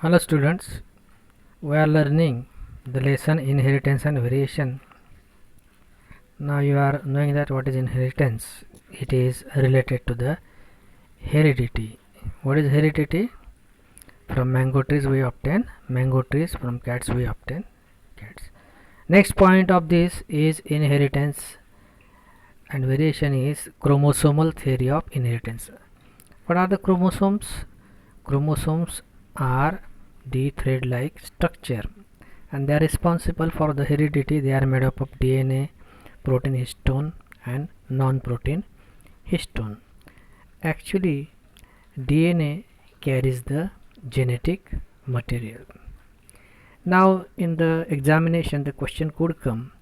Hello students, we are learning the lesson inheritance and variation. Now you are knowing that what is inheritance. It is related to the heredity. What is heredity? From mango trees we obtain mango trees, from cats we obtain cats. Next point of this is inheritance and variation is chromosomal theory of inheritance. What are the chromosomes? Chromosomes are the thread-like structure and they are responsible for the heredity. They are made up of DNA, protein histone and non-protein histone. Actually, DNA carries the genetic material. Now in the examination the question could come,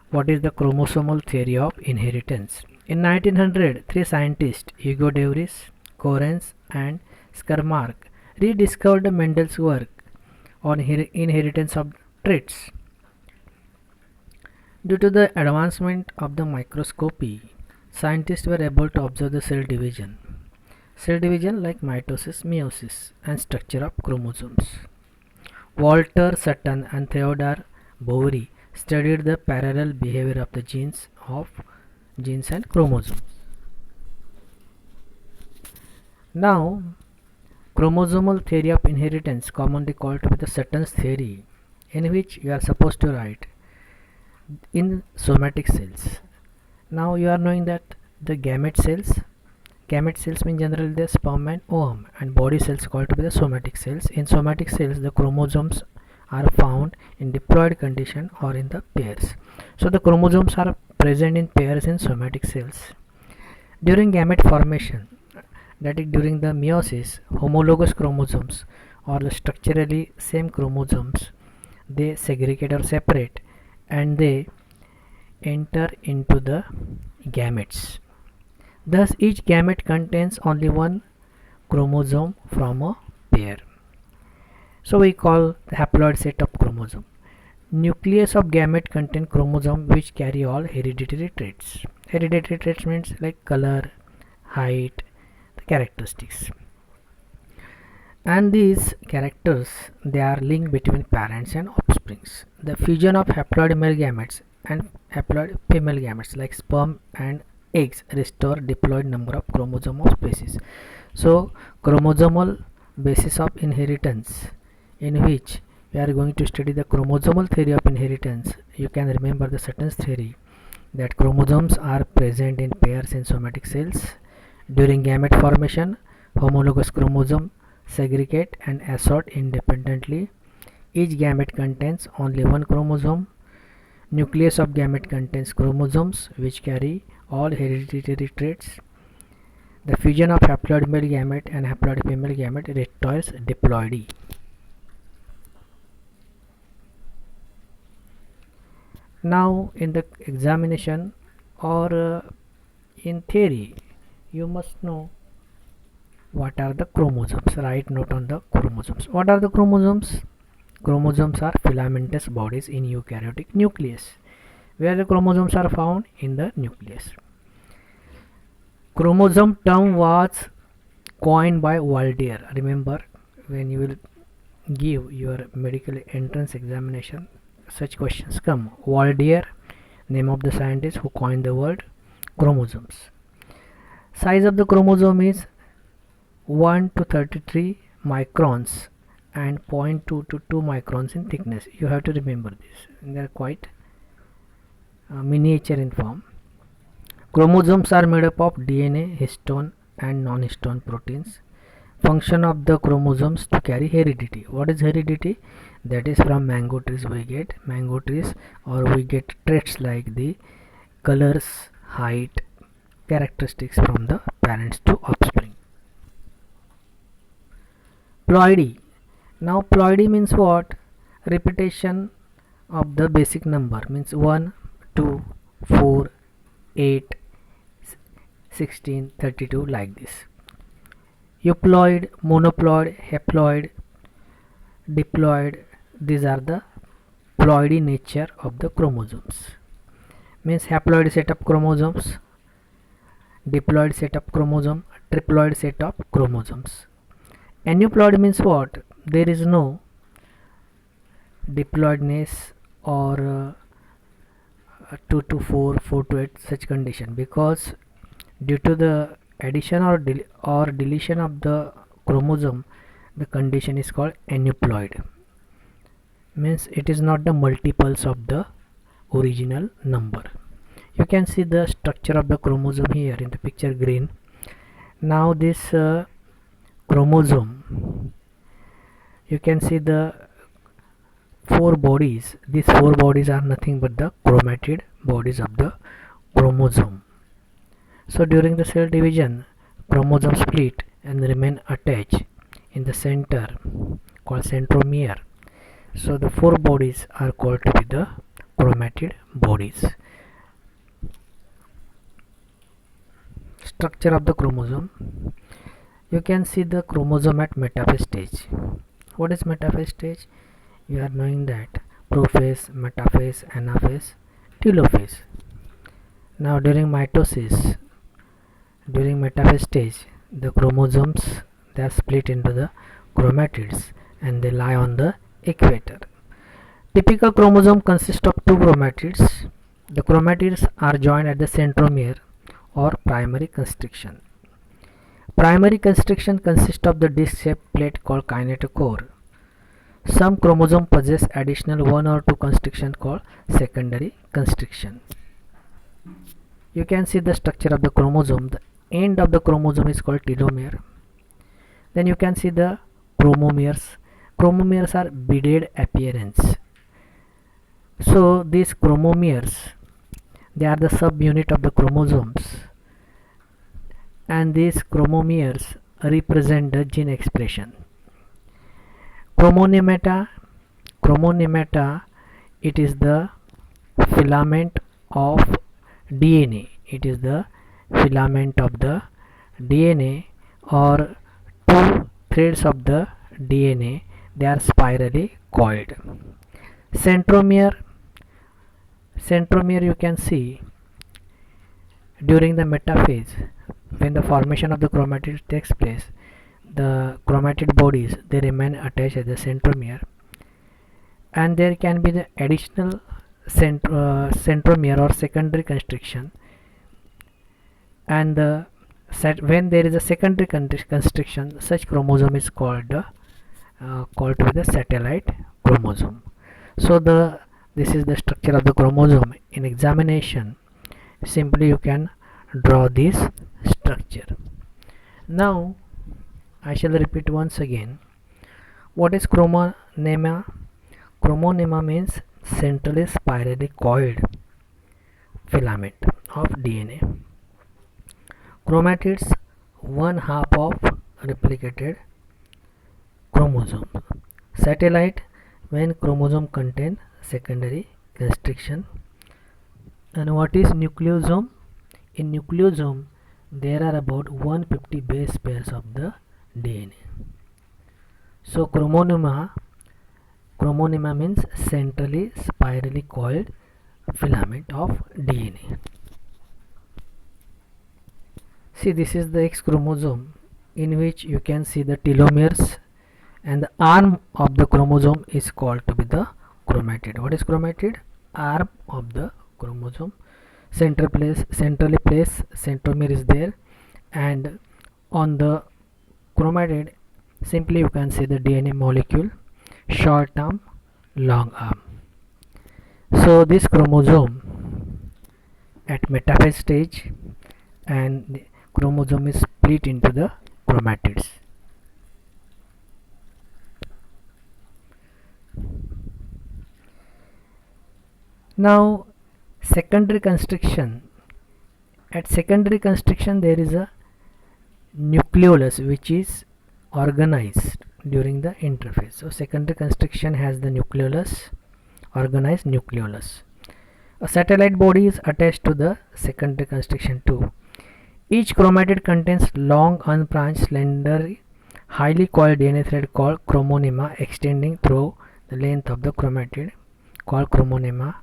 what is the chromosomal theory of inheritance? In 1900, three scientists, Hugo de Vries, Correns and Skermark, rediscovered Mendel's work on inheritance of traits. Due to the advancement of the microscopy, scientists were able to observe the cell division. Cell division like mitosis, meiosis and structure of chromosomes. Walter Sutton and Theodore Boveri studied the parallel behavior of the genes and chromosomes. Now, chromosomal theory of inheritance, commonly called to be the Sutton's theory, in which you are supposed to write in somatic cells. Now you are knowing that the gamete cells mean generally the sperm and ovum, and body cells called to be the somatic cells. In somatic cells the chromosomes are found in diploid condition or in the pairs. So the chromosomes are present in pairs in somatic cells. During gamete formation, that is during the meiosis, homologous chromosomes or the structurally same chromosomes, they segregate or separate and they enter into the gametes. Thus each gamete contains only one chromosome from a pair. So we call the haploid set of chromosome. Nucleus of gamete contain chromosome which carry all hereditary traits. Hereditary traits means like color, height, the characteristics. And these characters, they are linked between parents and offsprings. The fusion of haploid male gametes and haploid female gametes like sperm and eggs restore diploid number of chromosome of species. So chromosomal basis of inheritance, in which we are going to study the chromosomal theory of inheritance. You can remember the Sutton's theory that chromosomes are present in pairs in somatic cells. During gamete formation, homologous chromosome segregate and assort independently. Each gamete contains only one chromosome. Nucleus of gamete contains chromosomes which carry all hereditary traits. The fusion of haploid male gamete and haploid female gamete restores diploidy. Now in the examination or in theory, you must know what are the chromosomes. Write note on the chromosomes. What are the chromosomes? Chromosomes are filamentous bodies in eukaryotic nucleus. Where the chromosomes are found? In the nucleus. Chromosome term was coined by Waldier. Remember, when you will give your medical entrance examination, such questions come. Waldier, name of the scientist who coined the word chromosomes. Size of the chromosome is 1 to 33 microns and 0.2 to 2 microns in thickness. You have to remember this. They are quite miniature in form. Chromosomes are made up of DNA, histone and non-histone proteins. Function of the chromosomes to carry heredity. What is heredity? That is from mango trees we get mango trees, or we get traits like the colors, height, characteristics from the parents to offspring. Ploidy. Now ploidy means what? Repetition of the basic number, means 1, 2, 4, 8, 16, 32, like this. Euploid, monoploid, haploid, diploid, these are the ploidy nature of the chromosomes. Means haploid set of chromosomes, diploid set of chromosome, triploid set of chromosomes. Aneuploid means what? there is no diploidness or 2 to 4, 4 to 8 such condition, because due to the addition or deletion of the chromosome, the condition is called aneuploid, means it is not the multiples of the original number. You can see the structure of the chromosome here in the picture green. Now this chromosome, you can see the 4 bodies. These 4 bodies are nothing but the chromatid bodies of the chromosome. So during the cell division, chromosome split and remain attached in the center called centromere. So the 4 bodies are called to be the chromatid bodies. Structure of the chromosome. You can see the chromosome at metaphase stage. What is metaphase stage? You are knowing that prophase, metaphase, anaphase, telophase. Now during mitosis, during metaphase stage, the chromosomes, they are split into the chromatids and they lie on the equator. Typical chromosome consists of 2 chromatids. The chromatids are joined at the centromere or primary constriction. Primary constriction consists of the disc-shaped plate called kinetochore. Some chromosomes possess additional 1 or 2 constriction called secondary constriction. You can see the structure of the chromosome. The end of the chromosome is called telomere. Then you can see the chromomeres. Chromomeres are beaded appearance. So these chromomeres, they are the subunit of the chromosomes, and these chromomeres represent the gene expression. Chromonemata, it is the filament of DNA. It is the filament of the DNA, or 2 threads of the DNA. They are spirally coiled. Centromere, you can see during the metaphase, when the formation of the chromatid takes place, the chromatid bodies, they remain attached at the centromere, and there can be the additional centromere or secondary constriction, and when there is a secondary constriction, such chromosome is called to be the satellite chromosome. So this is the structure of the chromosome. In examination, simply you can draw this structure. Now I shall repeat once again. What is chromonema? Chromonema means centrally spirally coiled filament of DNA. Chromatids, 1/2 of replicated chromosome. Satellite, when chromosome contain secondary constriction. And what is nucleosome? In nucleosome, there are about 150 base pairs of the DNA. So chromonema means centrally spirally coiled filament of DNA. See, this is the X chromosome, in which you can see the telomeres, and the arm of the chromosome is called to be the chromatid. What is chromatid? Arm of the chromosome. Centrally placed centromere is there, and on the chromatid, simply you can see the DNA molecule, short arm, long arm. So this chromosome at metaphase stage, and the chromosome is split into the chromatids. Now secondary constriction. At secondary constriction, there is a nucleolus which is organized during the interphase. So secondary constriction has the nucleolus, organized nucleolus. A satellite body is attached to the secondary constriction too. Each chromatid contains long, unbranched, slender, highly coiled DNA thread called chromonema extending through the length of the chromatid called chromonema.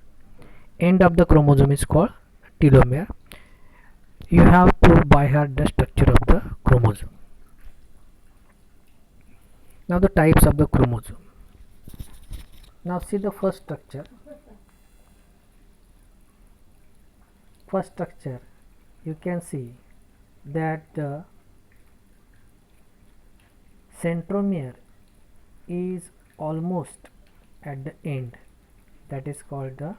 End of the chromosome is called telomere. You have to by heart the structure of the chromosome. Now the types of the chromosome. Now see the first structure. First structure, you can see that the centromere is almost at the end, that is called the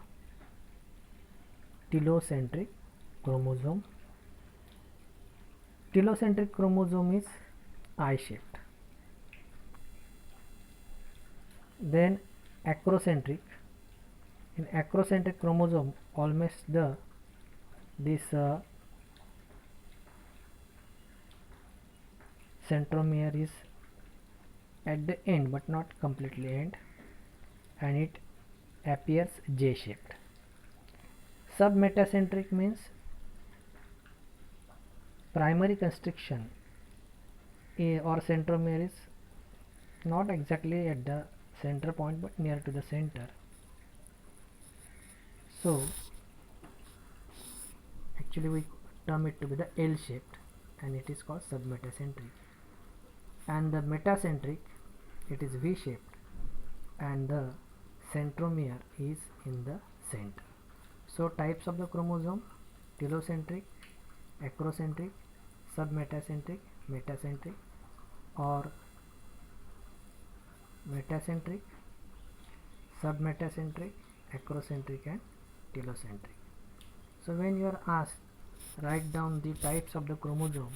telocentric chromosome. Telocentric chromosome is eye-shaped. Then acrocentric. In acrocentric chromosome, almost this centromere is at the end but not completely end, and it appears J-shaped. Submetacentric means primary constriction or centromere is not exactly at the center point but near to the center. So actually we term it to be the L-shaped, and it is called submetacentric. And the metacentric, it is V-shaped, and the centromere is in the center. So types of the chromosome: telocentric, acrocentric, submetacentric, metacentric, or metacentric, submetacentric, acrocentric, and telocentric. So when you are asked write down the types of the chromosome,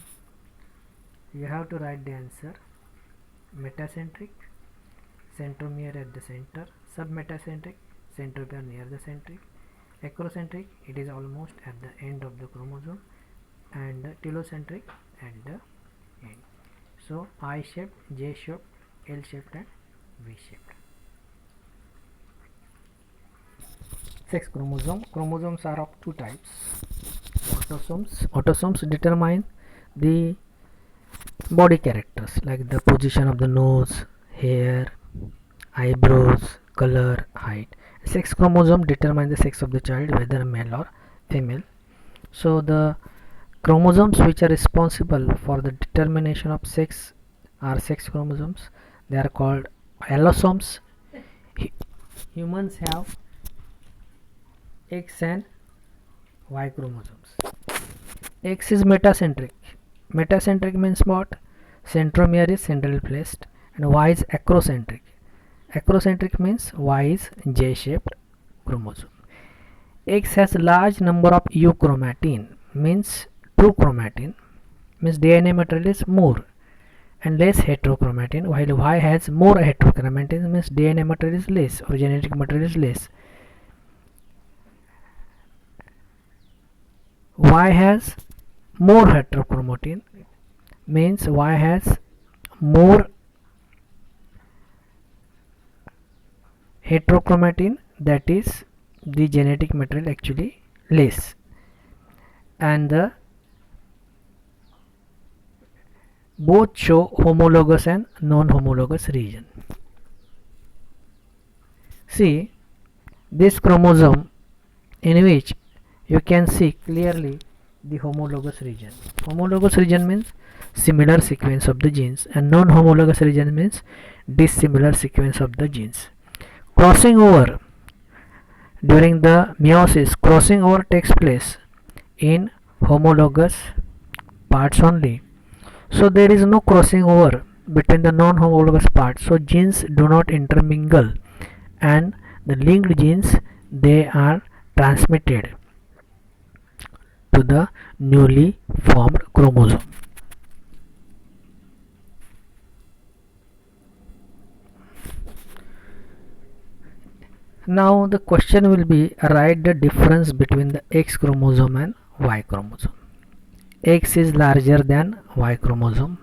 you have to write the answer: metacentric, centromere at the center; submetacentric, centromere near the center; acrocentric, it is almost at the end of the chromosome; and telocentric at the end. So I-shaped, J-shaped, L-shaped, and V-shaped. Sex chromosome. Chromosomes are of two types: autosomes. Autosomes determine the body characters like the position of the nose, hair, eyebrows, color, height. Sex chromosome determine the sex of the child, whether male or female. So the chromosomes which are responsible for the determination of sex are sex chromosomes. They are called allosomes. Humans have X and Y chromosomes. X is metacentric. Metacentric means what? Centromere is centrally placed, and Y is acrocentric. Acrocentric means Y is J-shaped chromosome. X has large number of euchromatin, means true chromatin, means DNA material is more, and less heterochromatin, while Y has more heterochromatin, means DNA material is less or genetic material is less. Y has more heterochromatin, means Y has more heterochromatin, that is the genetic material actually less, and the both show homologous and non-homologous region. See this chromosome in which you can see clearly the homologous region. Homologous region means similar sequence of the genes, and non-homologous region means dissimilar sequence of the genes. Crossing over during the meiosis, crossing over takes place in homologous parts only. So there is no crossing over between the non-homologous parts. So genes do not intermingle, and the linked genes, they are transmitted to the newly formed chromosome. Now the question will be, write the difference between the X chromosome and Y chromosome. X is larger than Y chromosome.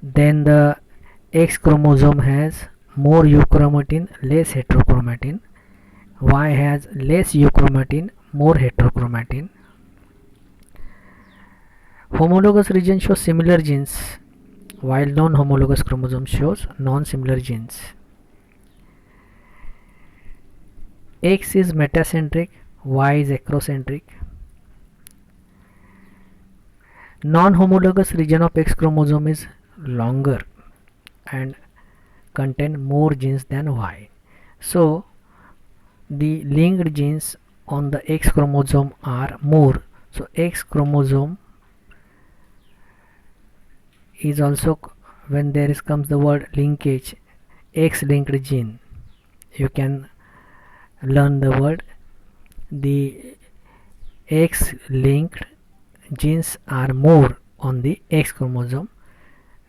Then the X chromosome has more euchromatin, less heterochromatin. Y has less euchromatin, more heterochromatin. Homologous region shows similar genes, while non-homologous chromosome shows non-similar genes. X is metacentric, Y is acrocentric. Non-homologous region of X chromosome is longer and contain more genes than Y. So the linked genes on the X chromosome are more. So X chromosome is also, when there is comes the word linkage, X linked gene, you can learn the word. The X linked genes are more on the X chromosome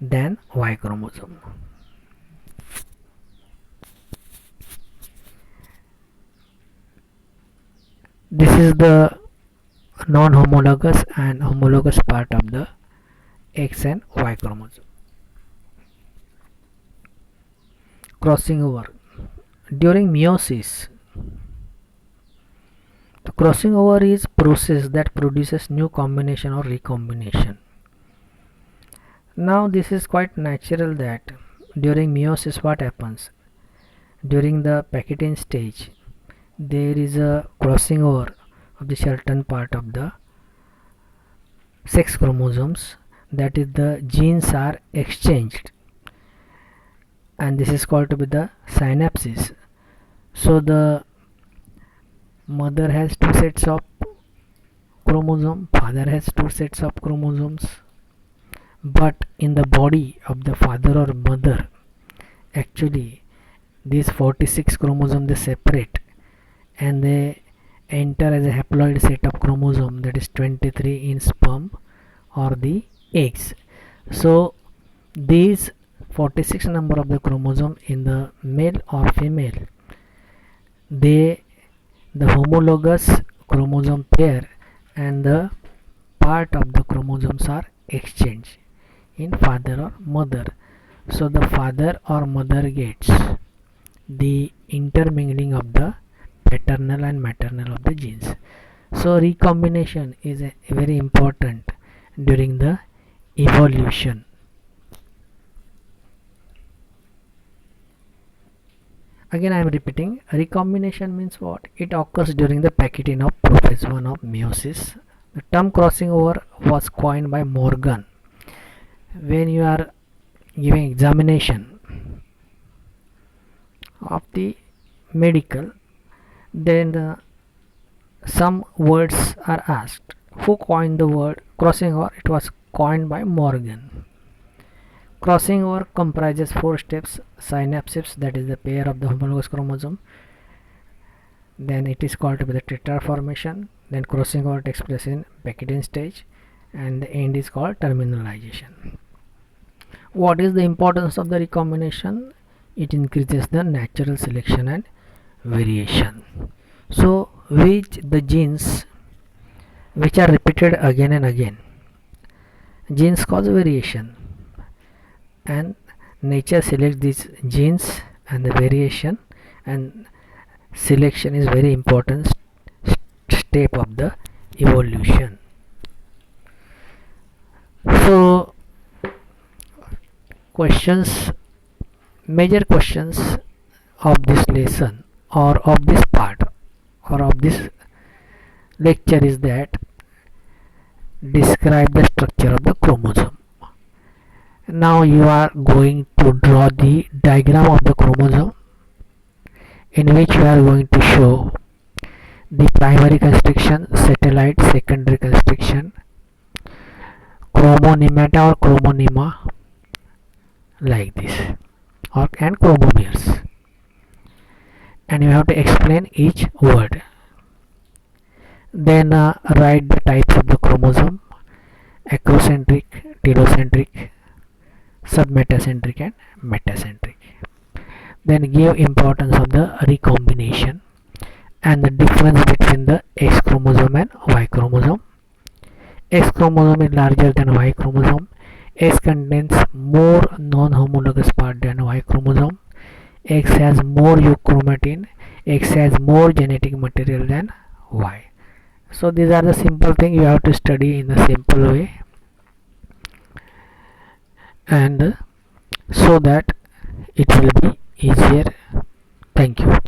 than Y chromosome. This is the non-homologous and homologous part of the X and Y chromosome. Crossing over. During meiosis, the crossing over is process that produces new combination or recombination. Now this is quite natural that during meiosis what happens? During the packaging stage, there is a crossing over of the certain part of the sex chromosomes, that is the genes are exchanged, and this is called to be the synapses. So the mother has two sets of chromosome, father has two sets of chromosomes, but in the body of the father or mother, actually these 46 chromosomes they separate and they enter as a haploid set of chromosome, that is 23 in sperm or the eggs. So these 46 number of the chromosome in the male or female, the homologous chromosome pair and the part of the chromosomes are exchanged in father or mother. So the father or mother gets the intermingling of the paternal and maternal of the genes. So recombination is very important during the evolution. Again I am repeating, recombination means what? It occurs during the packaging of prophase 1 of meiosis. The term crossing over was coined by Morgan. When you are giving examination of the medical, then some words are asked. Who coined the word crossing over? It was coined by Morgan. Crossing over comprises 4 steps: synapses, that is the pair of the homologous chromosome, then it is called to be the tetra formation, then crossing over takes place in packaging stage, and the end is called terminalization. What is the importance of the recombination? It increases the natural selection and variation. So which the genes which are repeated again and again, genes cause variation, and nature selects these genes and the variation, and selection is very important step of the evolution. So questions, major questions of this lesson or of this part or of this lecture is that describe the structure of the chromosome. Now you are going to draw the diagram of the chromosome, in which you are going to show the primary constriction, satellite, secondary constriction, chromonemata or chromonema, like this, and chromomeres, and you have to explain each word. Then write the types of the chromosome: acrocentric, telocentric, submetacentric and metacentric. Then give importance of the recombination and the difference between the X chromosome and Y chromosome. X chromosome is larger than Y chromosome. X contains more non-homologous part than Y chromosome. X has more euchromatin. X has more genetic material than Y. So these are the simple things you have to study in a simple way, and so that it will be easier. Thank you.